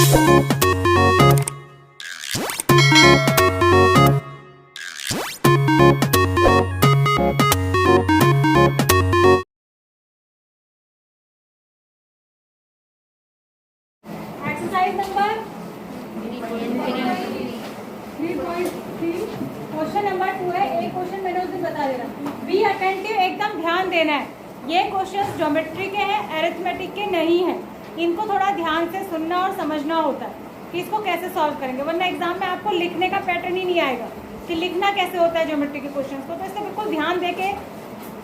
Exercise number 3.3 question number 2 है। एक question मैंने उस दिन बता देना। बी अटेंटिव, एकदम ध्यान देना है। ये क्वेश्चन ज्योमेट्री के हैं, अरिथमेटिक के नहीं है। इनको थोड़ा ध्यान से सुनना और समझना होता है कि इसको कैसे सॉल्व करेंगे, वरना एग्जाम में आपको लिखने का पैटर्न ही नहीं आएगा कि लिखना कैसे होता है ज्योमेट्री के क्वेश्चन को। तो इसको बिल्कुल ध्यान दे के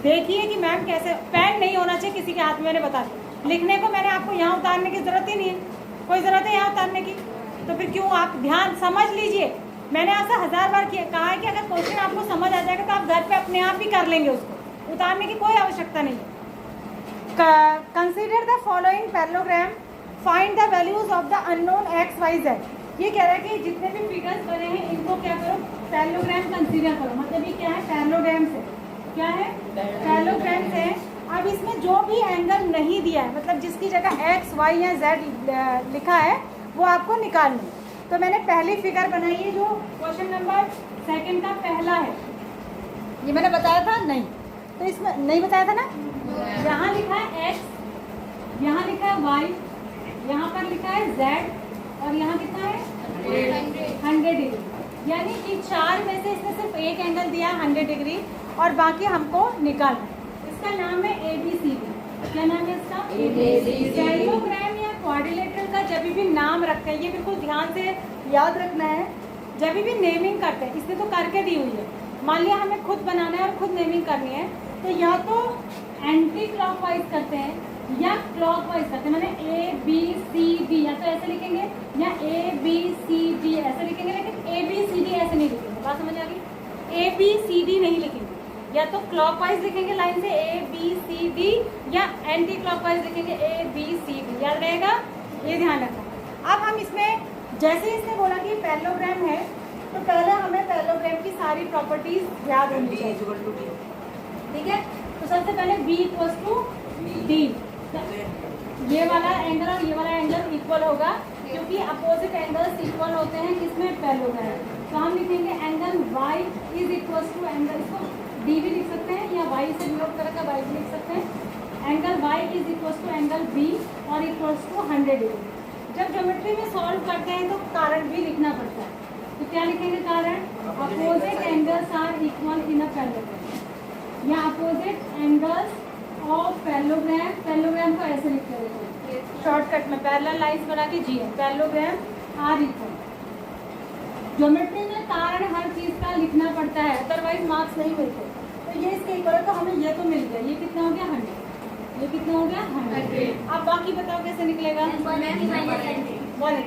देखिए कि मैम कैसे, पेन नहीं होना चाहिए किसी के हाथ में। मैंने बता दिया, लिखने को मैंने आपको यहाँ उतारने की जरूरत ही नहीं है, कोई ज़रूरत है यहाँ उतारने की, तो फिर क्यों? आप ध्यान समझ लीजिए। मैंने आपसे 1000 बार कहा है कि अगर क्वेश्चन आपको समझ आ जाएगा तो आप घर पे अपने आप ही कर लेंगे, उसको उतारने की कोई आवश्यकता नहीं है। Consider the following parallelogram, find the values of the unknown X Y Z. ये कह रहा है कि जितने भी फिगर्स बने हैं इनको क्या करो, पैरेललोग्राम कंसीडर करो। मतलब ये क्या है, पैरेललोग्राम से, क्या है, पैरेललोग्राम से। अब इसमें जो भी एंगल नहीं दिया है, मतलब जिसकी जगह एक्स वाई या जेड लिखा है, वो आपको निकालना है। तो मैंने पहली फिगर बनाई है जो क्वेश्चन नंबर 2 का पहला है। ये मैंने बताया था नहीं, तो इसमें नहीं बताया था ना। यहाँ लिखा है एक्स, यहाँ लिखा है वाई, यहाँ पर लिखा है जेड, और यहाँ कितना है 100 डिग्री। यानी कि 4 में से इसने सिर्फ एक एंगल दिया है 100 डिग्री, और बाकी हमको निकालना है। इसका नाम है ABCD। क्या नाम है इसका? पैरेललोग्राम या क्वाड्रिलेटरल का जब भी नाम रखते हैं, ये बिल्कुल ध्यान से याद रखना है। जब भी नेमिंग करते हैं, इसने तो करके दी हुई है, मान लिया हमें खुद बनाना है और खुद नेमिंग करनी है, तो या तो एंटी क्लॉकवाइज करते हैं या क्लॉकवाइज करते हैं। मैंने ABCD या तो ऐसे लिखेंगे या ABCD ऐसे लिखेंगे, लेकिन ABCD ऐसे नहीं लिखेंगे। बात समझ आ गई? ABCD नहीं लिखेंगे, या तो क्लॉकवाइज लिखेंगे लाइन से ABCD, या एंटी क्लॉकवाइज लिखेंगे ABCD। याद रहेगा, ये ध्यान रखना। अब हम इसमें जैसे इसने बोला कि पैरेललोग्राम है, तो पहले हमें पैरेललोग्राम की सारी प्रॉपर्टीज याद होनी चाहिए। ठीक है, तो सबसे पहले B = D। ये वाला एंगल और ये वाला एंगल इक्वल होगा, क्योंकि अपोजिट एंगल्स इक्वल होते हैं किसमें, पैरेललोग्राम। तो हम लिखेंगे एंगल Y = एंगल, इसको D भी लिख सकते हैं या Y से डिनोट करके Y भी लिख सकते हैं। एंगल Y = एंगल B और इक्वल्स टू 100 डिग्री। जब ज्योमेट्री में सॉल्व करते हैं तो कारण भी लिखना पड़ता है। तो क्या लिखेंगे कारण? Opposite angles are equal in a parallelogram, या opposite angles of parallelogram. Parallelogram को ऐसे लिखते हैं शॉर्टकट में, पैरेलल लाइंस बना के जी है, पैरेललोग्राम आर इक्वल। ज्योमेट्री में कारण हर चीज़ का लिखना पड़ता है, अदरवाइज मार्क्स नहीं मिलते। तो ये इसके इक्वल है, तो हमें ये तो मिल गया। ये कितना हो गया 100, ये कितना हो गया 100। अब बाकी बताओ कैसे निकलेगा? 180।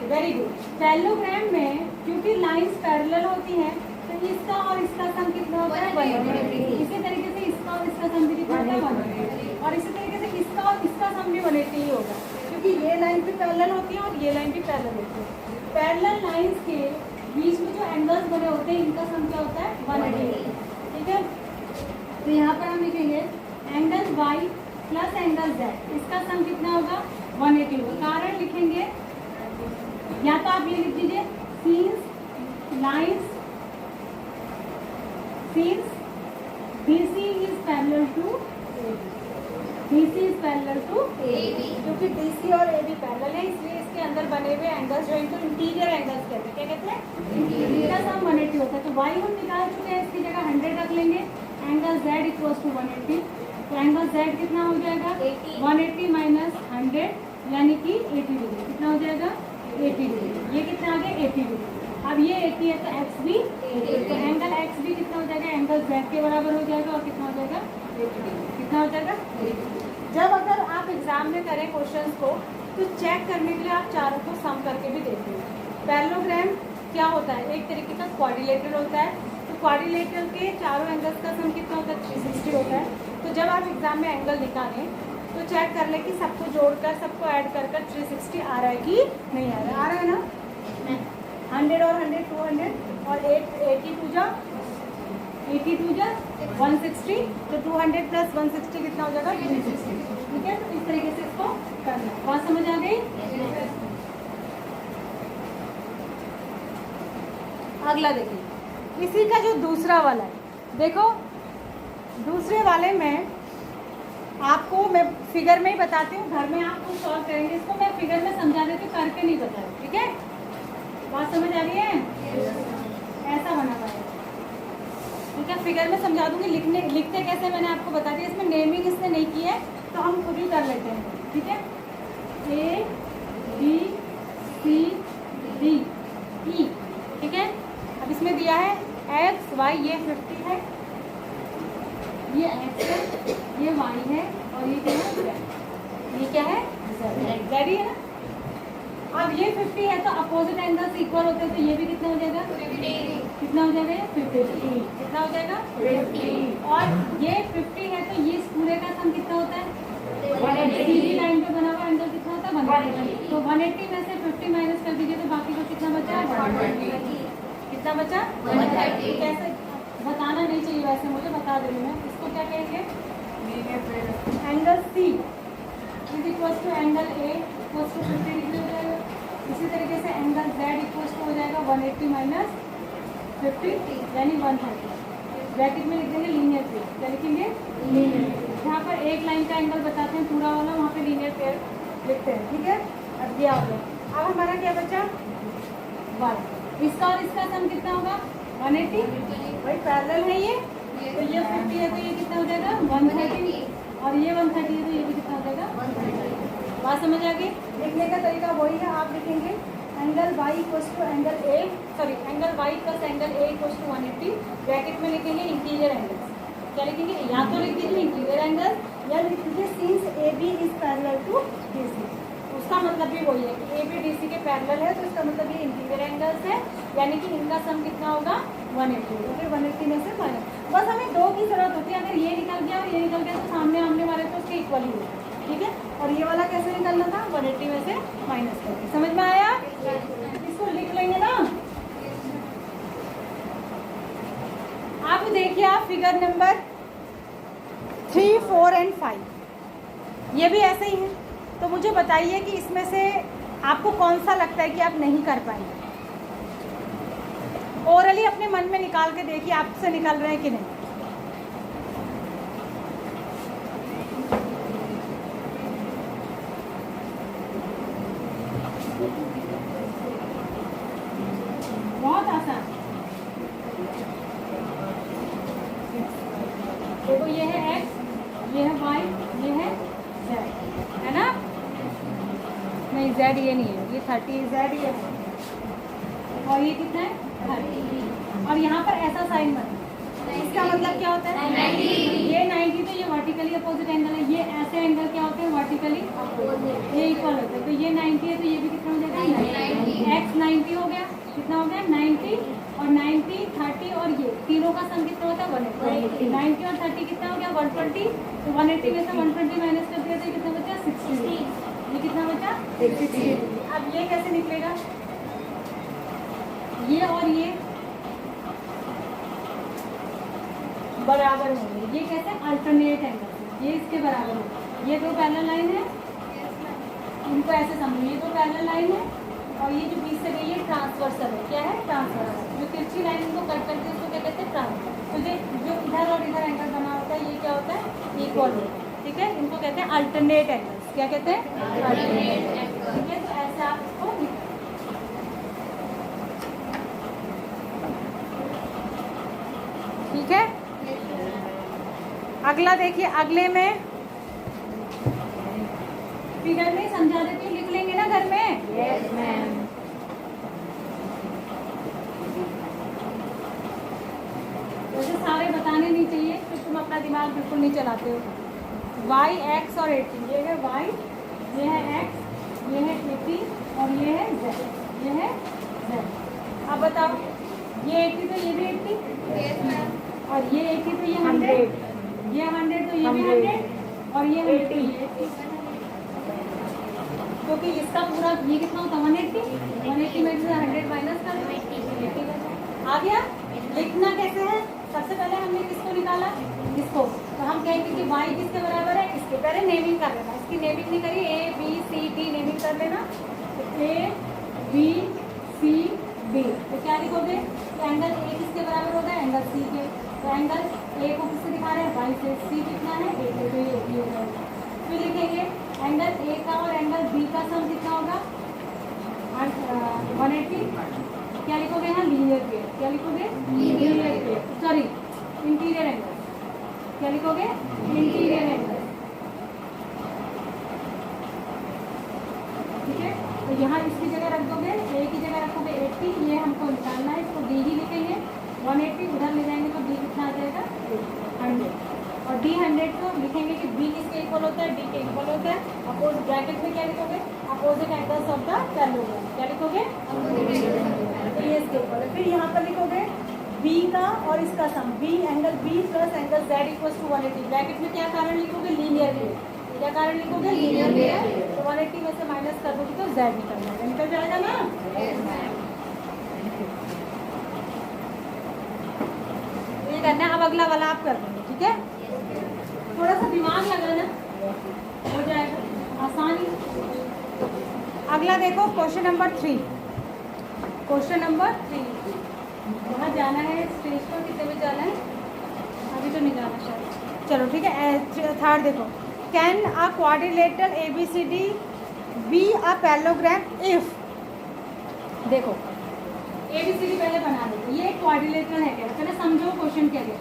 Very good. पैरेललोग्राम में क्योंकि लाइंस पैरेलल होती हैं, तो इसका और इसका सम कितना होता है 180। इसी तरीके से इसका और इसका सम भी कितना होता है 180, और इसी तरीके से इसका और इसका सम भी 180 ही होगा, क्योंकि ये लाइन भी पैरेलल होती है और ये लाइन भी पैरेलल होती है। पैरेलल लाइंस के बीच में जो एंगल्स बने होते हैं, इनका सम क्या होता है 180। ठीक है, तो यहाँ पर हम लिखेंगे angle Y plus angle Z, इसका सम कितना होगा 180 होगा। कारण लिखेंगे, या तो आप ये लिख दीजिए since lines, since BC is parallel to BC is parallel to AB, क्योंकि DC और AB पैरेलल है, इसलिए इसके अंदर बने हुए एंगल्स जो इनको इंटीरियर एंगल्स कहते हैं। क्या कहते हैं? इनका सम 180 होता है। तो Y हम निकाल चुके हैं, इसकी जगह 100 रख लेंगे। एंगल Z = 180, तो एंगल Z कितना हो जाएगा 180 माइनस 100, यानी कि 80 डिग्री। कितना हो जाएगा 80 डिग्री। ये कितना आ गया 80 डिग्री। अब ये 80 है तो X भी 80, तो एंगल X भी कितना हो जाएगा, एंगल Z के बराबर हो जाएगा, और कितना हो जाएगा 80 डिग्री। कितना हो जाएगा 80। जब अगर आप एग्जाम में करें क्वेश्चंस को, तो चेक करने के लिए आप चारों को सम करके भी देखिए। पैरेललोग्राम क्या होता है, एक तरीके का क्वाड्रिलेटरल होता है। तो क्वाड्रिलेटरल के चारों एंगल्स का सम कितना होता है 360 होता है। तो जब आप एग्जाम में एंगल निकालें तो चेक कर लें कि सबको जोड़कर, सबको ऐड कर 360 आ रहा है कि नहीं आ रहा है। आ रहा है ना? 100 और 100 200, और 82 जा 160, तो 200 प्लस 160 कितना हो जाएगा 360। ठीक है, तो इस तरीके से इसको करना है। बात समझ आ गई? अगला देखिए, इसी का जो दूसरा वाला है, देखो दूसरे वाले में आपको मैं फिगर में ही बताती हूँ, घर में आप कुछ सॉल्व करेंगे। इसको मैं फिगर में समझा देती हूँ, करके नहीं बता रही, ठीक है? बात समझ आ रही है? ऐसा बना हुआ है, ठीक है? फिगर में समझा दूंगी, लिखते कैसे मैंने आपको बता दिया। इसमें नेमिंग इसने नहीं की है तो हम खुद ही कर लेते हैं, ठीक है? A B C D E, ठीक है? अब इसमें दिया है x y, ये 50 है, ये x है, ये y है, और ये क्या है z। ये क्या है z ही है ना। अब ये 50 है तो अपोजिट एंगल्स इक्वल होते हैं, तो ये भी कितना हो जाएगा 50। कितना हो जाएगा 50, कितना हो जाएगा 50। और ये 50 है तो ये पूरे का सम कितना होता है, सीधी लाइन पे बना हुआ एंगल कितना होता है 180। तो 180 में से 50 माइनस कर दीजिए तो बाकी को कितना बचा 120। कितना बचा 130। कैसे बताना नहीं चाहिए, वैसे मुझे बता दे रही मैं। इसको क्या कहेंगे, angle C is equal to angle A equal to 50 degree हो जाएगा। इसी तरीके से एंगल जेड इक्वल टू हो जाएगा 180 माइनस 50 यानी 130। ब्रैकेट में लिख देंगे लीनियर पेयर। क्या लिखेंगे लीनियर। जहाँ पर एक लाइन का एंगल बताते हैं पूरा वाला, वहाँ पे लीनियर पेयर लिखते हैं, ठीक है? अब ये आ गया। अब हमारा क्या बचा y, इसका और इसका सम कितना होगा 180। भाई पैरेलल है ये, तो ये 50 है तो ये कितना हो जाएगा 130, और ये 130 है तो ये भी कितना हो जाएगा 130। बात समझ आ गई? लिखने का तरीका वही है, आप लिखेंगे angle y equals to angle A, sorry angle y plus angle A equals to 180। Bracket में लिखेंगे इंटीरियर एंगल्स। क्या लिखेंगे, या तो लिख दीजिए इंटीरियर एंगल, या लिख दीजिए since A B is parallel to D C. उसका मतलब भी वही है कि ए बी डी सी के पैरेलल है, तो इसका मतलब ये इंटीरियर एंगल्स है, यानी कि इनका सम कितना होगा 180। तो फिर 180 में से माइनस, बस हमें दो की जरूरत होती है। अगर ये निकल गया और ये निकल गया तो सामने आमने वाले तो उसके इक्वल ही होगा, ठीक है? और ये वाला कैसे निकलना था 180 में से माइनस करके। समझ में आया? इसको लिख लेंगे ना। अब देखिए आप फिगर नंबर 3, 4 एंड 5, ये भी ऐसे ही है। तो मुझे बताइए कि इसमें से आपको कौन सा लगता है कि आप नहीं कर पाएंगे। ओरली अपने मन में निकाल के देखिए आपसे निकल रहे हैं कि नहीं। बहुत आसान। देखो ये है x, ये है y, ये है z, है ना? नहीं z ये नहीं है, ये 30 z ये है, और ये कितना है 30। और यहाँ पर ऐसा साइन बना, इसका मतलब क्या होता है 90। ये 90 तो ये वर्टिकली अपोजिट एंगल है, ये ऐसे एंगल क्या होते हैं वर्टिकली अपोजिट, ये इक्वल होते हैं। तो ये 90 है तो ये भी कितना हो जाएगा 90। x 90 हो गया, कितना हो गया 90, और 90 30 और ये तीनों का सम कितना होता है 180। 90 और 30 कितना हो गया 120। तो 180 में से 120 माइनस कर दिया तो कितना बचा 60। ये कितना बचा 60। अब ये कैसे निकलेगा, ये और ये बराबर होंगे। ये कैसे अल्टरनेट एंगल, ये इसके बराबर होंगे। ये दो पैरेलल लाइन है, इनको ऐसे समझो, ये दो पैरेलल लाइन है, और ये जो बीच से गई है ट्रांसवर्सल है। क्या है ट्रांसवर्सल। जो तिरछी लाइन इनको कट करके इसको क्या कहते हैं ट्रांसवर्सल। तो जो इधर और इधर एंगल बना होता है ये क्या होता है इक्वल होता है, ठीक है? इनको कहते हैं अल्टरनेट एंगल्स। क्या कहते हैं अल्टरनेट एंगल, ठीक है? तो ऐसे आप इसको ठीक है। अगला देखिए, अगले में फिगर में समझा देती हूँ, लिख लेंगे ना घर में? Yes ma'am. वैसे सारे बताने नहीं चाहिए, फिर तुम अपना दिमाग बिल्कुल नहीं चलाते हो। y, x और 80, ये है y, ये है x, ये है 80 और ये है z, ये है z। अब बताओ, ये 80 तो ये भी 80, यस मैम, और ये 80 तो ये 100, ये 100 तो ये भी 100, और ये 80। क्योंकि इसका पूरा ये कितना होता है 180 में से 100 माइनस कर दो, आ गया। लिखना कैसे है, सबसे पहले हमने किसको निकाला, इसको। तो हम कहेंगे कि y किसके बराबर है, इसके। पहले नेमिंग कर लेना, इसकी नेमिंग नहीं करी, a b c d naming कर लेना। तो a b c d, तो क्या लिखोगे एंगल ए किसके बराबर होगा, एंगल सी के। तो एंगल ए को किससे दिखा रहे हैं, वाई से, सी कितना है, ए से, तो ये हो जाएगा। फिर लिखेंगे एंगल ए का और एंगल बी का सम कितना होगा, 180। क्या लिखोगे यहाँ, लीनियर पेयर। क्या लिखोगे, linear pair, sorry interior angle. क्या लिखोगे, इंटीरियर एंगल। ठीक है, तो यहाँ इसकी जगह रख दोगे, ए की जगह रखोगे 80, ये हमको निकालना है, इसको डी ही लिखेंगे। 180 उधर ले जाएंगे तो डी कितना आ जाएगा, 100। और डी 100 को लिखेंगे कि बी किसके इक्वल होता है, डी के इक्वल होता है। अपोज ब्रैकेट में क्या लिखोगे, opposite angles of the parallelogram. क्या लिखोगे, तो ये इसके इक्वल है। फिर यहाँ पर लिखोगे बी का और इसका sum, B angle B plus angle Z equal to 180। Bracket में क्या कारण लिखोगे, लीनियर पेयर। क्या कारण लिखोगे, लीनियर पेयर। तो 180 में से माइनस कर दोगे तो जेड निकल जाएगा, निकल जाएगा ना। ये करना है, अब अगला वाला आप कर देंगे, ठीक है। थोड़ा सा दिमाग लगाना, हो जाएगा आसानी। अगला देखो क्वेश्चन नंबर 3। क्वेश्चन नंबर 3 वहाँ जाना है स्टेज पर, कितने बजे जाना है, अभी तो नहीं जाना शायद। चलो ठीक है। थर्ड देखो, can a quadrilateral ABCD be a parallelogram if, देखो ABCD पहले बना दो। ये क्वाड्रिलेटरल है, क्या पहले समझो क्वेश्चन क्या है।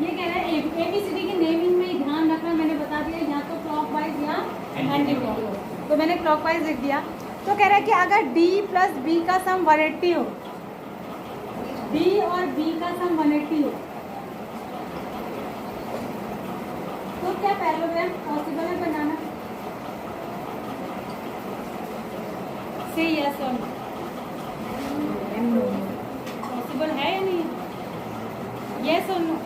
ये कह रहा है ABCD की नेमिंग में ध्यान रखना, मैंने बता दिया, या तो क्लॉकवाइज या एंटी क्लॉकवाइज। तो मैंने क्लॉकवाइज लिख दिया। तो कह रहा है कि अगर D प्लस B का सम 180 हो, D और B का सम 180 हो, तो क्या पैरेललोग्राम पॉसिबल है बनाना, से यस और नो, पॉसिबल है या नहीं, यस और नो।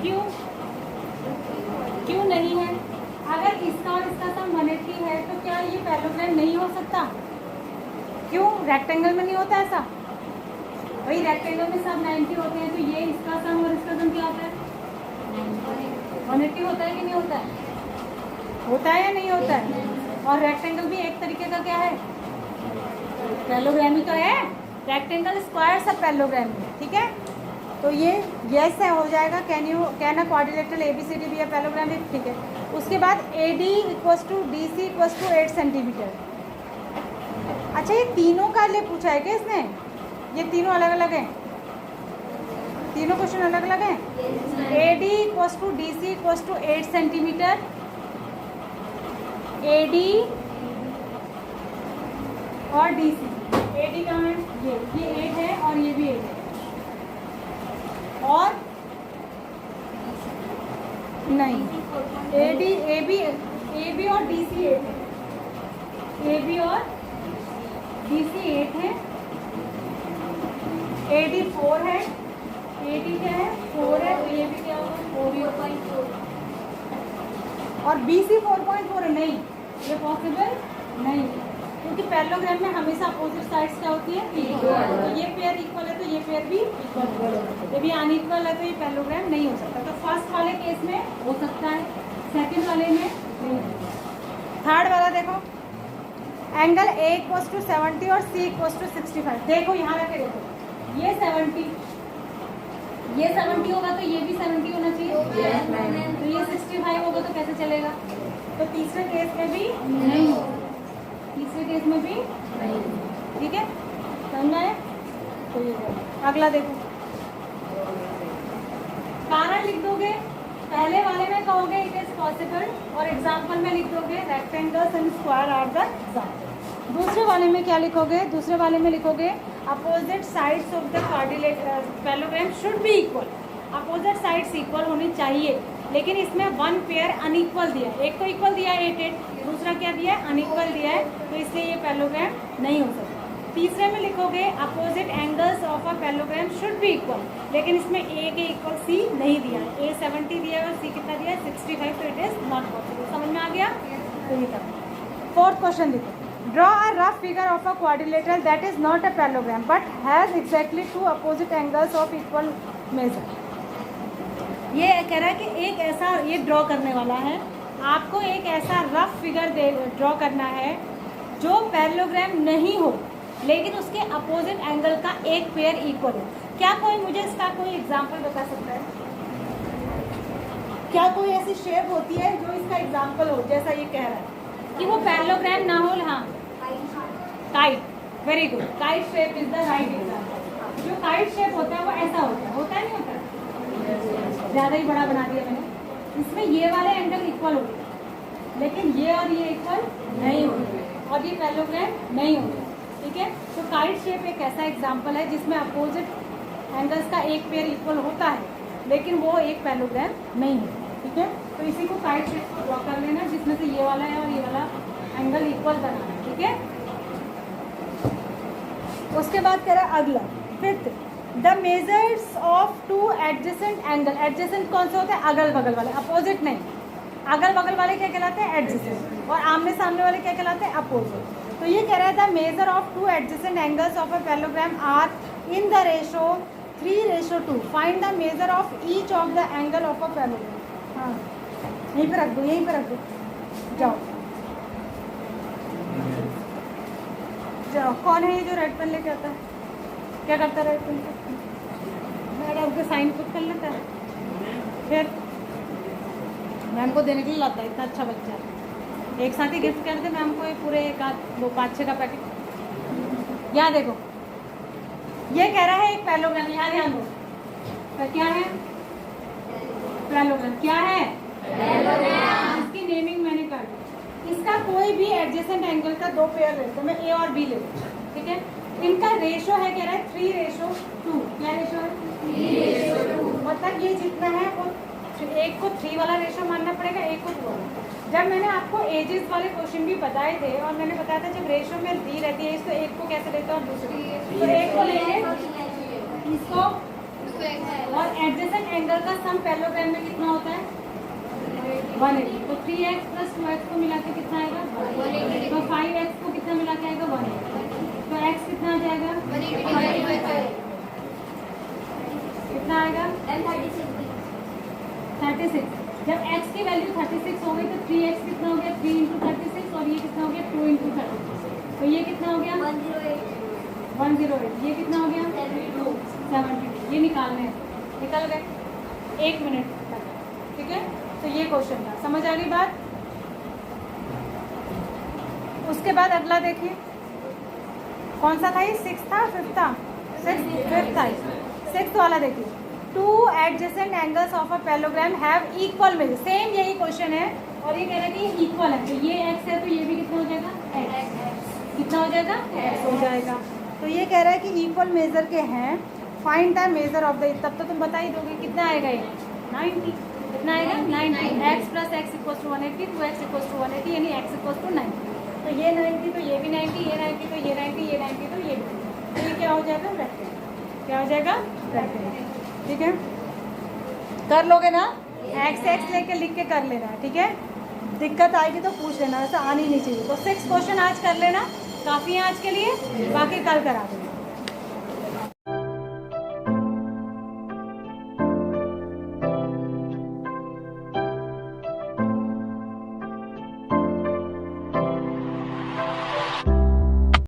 क्यों, क्यों नहीं है, अगर इसका और इसका सम 180 है तो क्या ये पैरेललोग्राम नहीं हो सकता, क्यों, रेक्टेंगल में नहीं होता ऐसा, वही रेक्टेंगल में सब 90 होते हैं, तो ये इसका सम और इसका सम क्या होता है, 180 होता है कि नहीं होता है, होता है या नहीं होता है। और रेक्टेंगल भी एक तरीके का क्या है, पैरेललोग्राम ही तो है, रेक्टेंगल स्क्वायर सब पैरेललोग्राम है, ठीक है। तो ये यस है, हो जाएगा। Can a quadrilateral ABCD be a parallelogram, ठीक है। उसके बाद AD equals to DC equals to 8 centimetre. अच्छा, ये तीनों का लिए पूछा है क्या इसने, ये तीनों अलग अलग हैं, तीनों क्वेश्चन अलग अलग हैं। AD equals to DC equals to 8 centimetre, AD और DC, AD कहाँ है, ये 8 है और ये भी 8 है, और नहीं AB और DC 8 है, AB और DC 8 है, AD 4 है, AD क्या है 4 है, तो ये भी क्या होगा 4.4, और BC 4.4 है, नहीं ये पॉसिबल नहीं, क्योंकि पैरेललोग्राम में हमेशा अपोजिट साइड्स क्या होती है, इक्वल। तो ये पेयर इक्वल है तो ये पेयर भी इक्वल है, ये भी अनइक्वल है तो ये पैरेललोग्राम नहीं हो सकता। तो फर्स्ट वाले केस में हो सकता है, सेकंड वाले में नहीं। थर्ड वाला देखो, एंगल A इक्वल्स टू 70 और C इक्वल्स टू 65। देखो यहाँ रखे, देखो ये 70, ये 70 होगा तो ये भी 70 होना चाहिए, तो ये 65 होगा तो कैसे चलेगा। तो तीसरे केस में भी नहीं होगा, तीसरे केस में भी नहीं, ठीक है, समझ आया। तो ये अगला देखो, कारण लिख दोगे, पहले वाले में कहोगे इट इज पॉसिबल, और एग्जाम्पल में लिख दोगे rectangles and square are the example. दूसरे वाले में क्या लिखोगे, दूसरे वाले में लिखोगे opposite sides of the parallelogram should be equal, opposite sides equal होनी चाहिए, लेकिन इसमें वन पेयर अनइक्वल दिया है, एक तो इक्वल दिया है 8 8, दूसरा क्या दिया है अनइक्वल दिया है, तो इसलिए ये पैरेललोग्राम नहीं हो सकता। तीसरे में लिखोगे opposite angles of a parallelogram should be equal, लेकिन इसमें A के इक्वल C नहीं दिया है, A 70 दिया है और C कितना दिया है 65, तो इट इज नॉट पॉसिबल। समझ में आ गया। तो ये तक। फोर्थ क्वेश्चन देखो, draw a rough figure of a quadrilateral that is not a parallelogram but has exactly two opposite angles of equal measure. ये कह रहा है कि एक ऐसा, ये ड्रॉ करने वाला है, आपको एक ऐसा रफ फिगर ड्रॉ करना है जो पैरेललोग्राम नहीं हो, लेकिन उसके अपोजिट एंगल का एक पेयर इक्वल है। क्या कोई मुझे इसका कोई एग्जाम्पल बता सकता है? क्या कोई ऐसी शेप होती है जो इसका एग्जाम्पल हो, जैसा ये कह रहा है कि वो पैरेललोग्राम ना हो? हाँ, kite, very good, kite shape is the right example. जो काइट शेप होता है वो ऐसा होता है नहीं होता? ज़्यादा ही बड़ा बना दिया मैंने। इसमें ये वाले एंगल इक्वल होते हैं, लेकिन ये और ये इक्वल नहीं होते, और ये पैरेललोग्राम नहीं होते, ठीक है। तो काइट शेप एक ऐसा एग्जाम्पल है जिसमें अपोजिट एंगल्स का एक पेयर इक्वल होता है, लेकिन वो एक पैरेललोग्राम नहीं है, ठीक है। तो इसी को काइट शेप को ड्रॉ कर लेना, जिसमें से ये वाला है और ये वाला एंगल इक्वल बनाना है, ठीक है। उसके बाद कह रहा है अगला, fifth, the measures of two adjacent angle. Adjacent कौन से होते हैं? अगल बगल वाले, अपोजिट नहीं। अगल बगल वाले क्या कहलाते हैं? एडजेसेंट, और आमने सामने वाले क्या कहलाते हैं? अपोजिट। तो ये कह रहा है the measure of two adjacent angles of a parallelogram are in the ratio 3:2। Find the measure of each of the angle of a parallelogram. हाँ, यहीं पे रख दो, यहीं पे रख दो, जाओ जाओ। कौन है ये जो रेड पेन लेके आता है? क्या करता है रेड पेन से? मैडम के साइन खुद कर लेता है, फिर मैम को देने के लिए लाता है। इतना अच्छा बच्चा है। एक साथ ही गिफ्ट कर दे मैम को एक पूरे एक आध 5-6 का पैकेट। यहाँ देखो, ये कह रहा है एक पैरेललोग्राम, यहाँ ध्यान दो, तो क्या है? पैरेललोग्राम क्या है? पैरेललोग्राम। इसकी नेमिंग मैंने कर दी। इसका कोई भी एडजेसेंट एंगल का दो पेयर ले, तो मैं ए और बी ले लूँ, ठीक है। इनका रेशो है, कह रहा है 3:2। क्या रेशो है? 3:2। मतलब ये जितना है वो एक को 3 वाला रेशो मानना पड़ेगा, एक को 2 वाला। जब मैंने आपको एजेस वाले क्वेश्चन भी बताए थे, और मैंने बताया था जब रेशो में दी रहती है तो एक को कैसे लेते हैं और दूसरे, तो एक को लेंगे इसको, और एडजेसेंट एंगल का सम पैरेललोग्राम में कितना होता है? 180। तो 3x + 2x को मिला के कितना आएगा? 180। तो 5x को कितना मिला के आएगा? 180। तो x कितना आ जाएगा? 180। कितना आएगा? 36। जब x की वैल्यू 36 हो गई तो 3x कितना हो गया? 3 × 36, और ये कितना हो गया? 2 × 36। तो ये कितना हो गया? 108। ये कितना हो गया? 72। ये निकालने हैं, निकल गए 1 मिनट तक, ठीक है। तो ये क्वेश्चन था, समझ आ गई बात? उसके बाद अगला देखिए, कौन सा था ये? 6 था, 5 था? 5th था। 6th वाला देखिए, to adjacent angles of a parallelogram have equal major. Same यही क्वेश्चन है, और ये कह रहा है कि ये इक्वल है, तो ये x है तो ये भी कितना हो जाएगा? x। कितना हो जाएगा? x हो जाएगा। तो ये कह रहा है कि इक्वल मेजर के हैं, find the measure of the. तब तो तुम बता ही दोगे कितना आएगा ये? 90। कितना आएगा? 90। x + x = 180, 2x = 180, यानी x = 90। तो ये 90, तो ये भी 90, ये 90, तो ये 90, ये 90, तो ये भी। तो ये क्या हो जाएगा? रेक्टेंगल। क्या हो जाएगा? रेक्टेंगल, ठीक है। कर लोगे ना? x लेके लिख के कर लेना, ठीक है। दिक्कत आएगी तो पूछ लेना, वैसे आनी नहीं चाहिए। तो 6 क्वेश्चन आज कर लेना, काफ़ी है आज के लिए, बाकी कल करा देना।